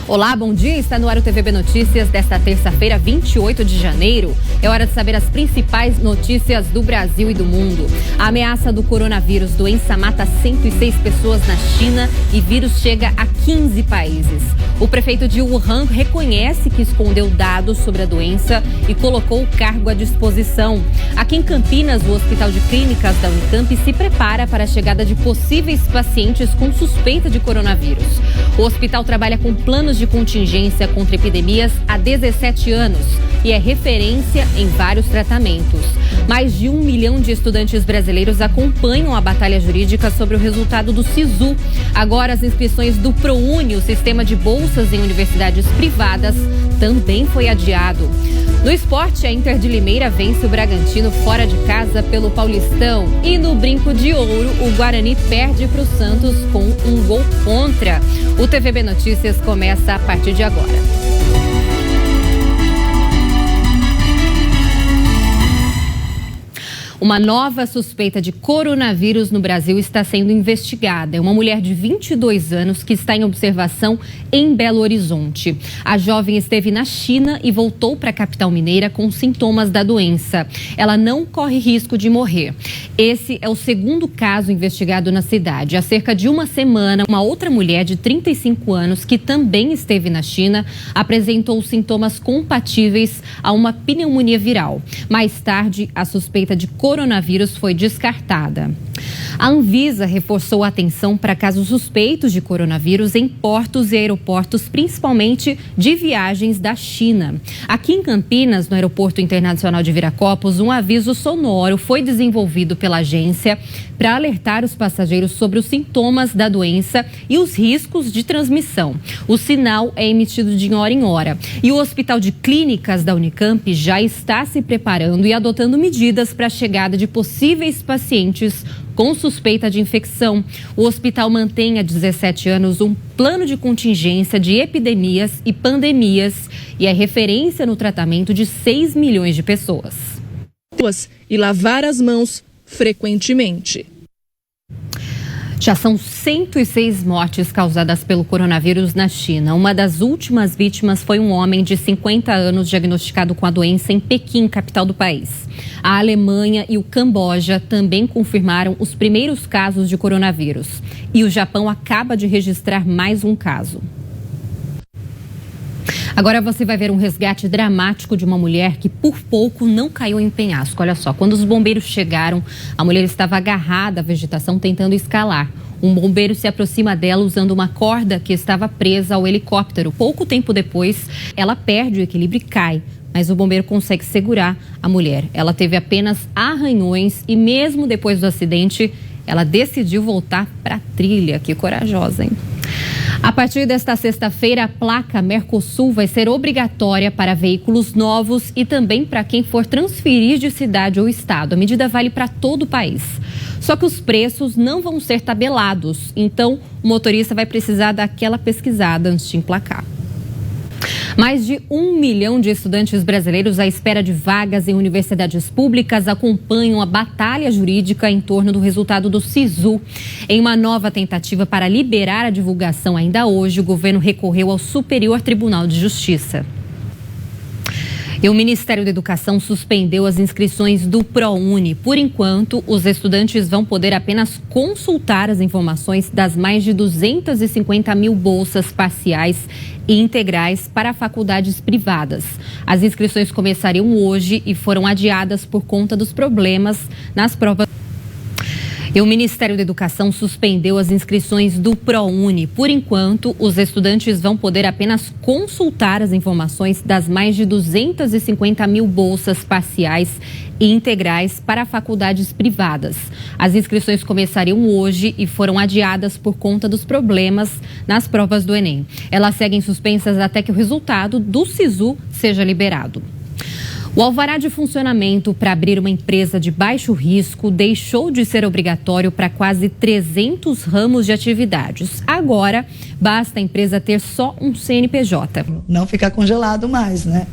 Olá, bom dia. Está no ar o TVB Notícias desta terça-feira, 28 de janeiro. É hora de saber as principais notícias do Brasil e do mundo. A ameaça do coronavírus, doença mata 106 pessoas na China e vírus chega a 15 países. O prefeito de Wuhan reconhece que escondeu dados sobre a doença e colocou o cargo à disposição. Aqui em Campinas, o Hospital de Clínicas da Unicamp se prepara para a chegada de possíveis pacientes com suspeita de coronavírus. O hospital trabalha com planos de contingência contra epidemias há 17 anos e é referência em vários tratamentos. Mais de 1 milhão de estudantes brasileiros acompanham a batalha jurídica sobre o resultado do SISU. Agora, as inscrições do ProUni, o sistema de bolsas em universidades privadas, também foi adiado. No esporte, a Inter de Limeira vence o Bragantino fora de casa pelo Paulistão. E no Brinco de Ouro, o Guarani perde para o Santos com um gol contra. O TVB Notícias começa a partir de agora. Uma nova suspeita de coronavírus no Brasil está sendo investigada. É uma mulher de 22 anos que está em observação em Belo Horizonte. A jovem esteve na China e voltou para a capital mineira com sintomas da doença. Ela não corre risco de morrer. Esse é o segundo caso investigado na cidade. Há cerca de uma semana, uma outra mulher de 35 anos, que também esteve na China, apresentou sintomas compatíveis a uma pneumonia viral. Mais tarde, a suspeita de coronavírus foi descartada. A Anvisa reforçou a atenção para casos suspeitos de coronavírus em portos e aeroportos, principalmente de viagens da China. Aqui em Campinas, no Aeroporto Internacional de Viracopos, um aviso sonoro foi desenvolvido pela agência para alertar os passageiros sobre os sintomas da doença e os riscos de transmissão. O sinal é emitido de hora em hora. E o Hospital de Clínicas da Unicamp já está se preparando e adotando medidas para a chegada de possíveis pacientes com suspeita de infecção. O hospital mantém há 17 anos um plano de contingência de epidemias e pandemias e é referência no tratamento de 6 milhões de pessoas. E lavar as mãos frequentemente. Já são 106 mortes causadas pelo coronavírus na China. Uma das últimas vítimas foi um homem de 50 anos diagnosticado com a doença em Pequim, capital do país. A Alemanha e o Camboja também confirmaram os primeiros casos de coronavírus. E o Japão acaba de registrar mais um caso. Agora você vai ver um resgate dramático de uma mulher que por pouco não caiu em penhasco. Olha só, quando os bombeiros chegaram, a mulher estava agarrada à vegetação tentando escalar. Um bombeiro se aproxima dela usando uma corda que estava presa ao helicóptero. Pouco tempo depois, ela perde o equilíbrio e cai. Mas o bombeiro consegue segurar a mulher. Ela teve apenas arranhões e mesmo depois do acidente, ela decidiu voltar para a trilha. Que corajosa, hein? A partir desta sexta-feira, a placa Mercosul vai ser obrigatória para veículos novos e também para quem for transferir de cidade ou estado. A medida vale para todo o país. Só que os preços não vão ser tabelados, então o motorista vai precisar daquela pesquisada antes de emplacar. Mais de 1 milhão de estudantes brasileiros à espera de vagas em universidades públicas acompanham a batalha jurídica em torno do resultado do SISU. Em uma nova tentativa para liberar a divulgação ainda hoje, o governo recorreu ao Superior Tribunal de Justiça. E o Ministério da Educação suspendeu as inscrições do ProUni. Por enquanto, os estudantes vão poder apenas consultar as informações das mais de 250 mil bolsas parciais e integrais para faculdades privadas. As inscrições começariam hoje e foram adiadas por conta dos problemas nas provas. E o Ministério da Educação suspendeu as inscrições do ProUni. Por enquanto, os estudantes vão poder apenas consultar as informações das mais de 250 mil bolsas parciais e integrais para faculdades privadas. As inscrições começariam hoje e foram adiadas por conta dos problemas nas provas do Enem. Elas seguem suspensas até que o resultado do SISU seja liberado. O alvará de funcionamento para abrir uma empresa de baixo risco deixou de ser obrigatório para quase 300 ramos de atividades. Agora, basta a empresa ter só um CNPJ. Não ficar congelado mais, né?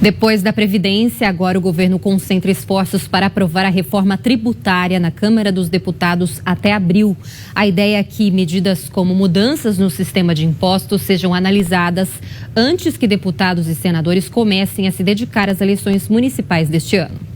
Depois da Previdência, agora o governo concentra esforços para aprovar a reforma tributária na Câmara dos Deputados até abril. A ideia é que medidas como mudanças no sistema de impostos sejam analisadas antes que deputados e senadores comecem a se dedicar às eleições municipais deste ano.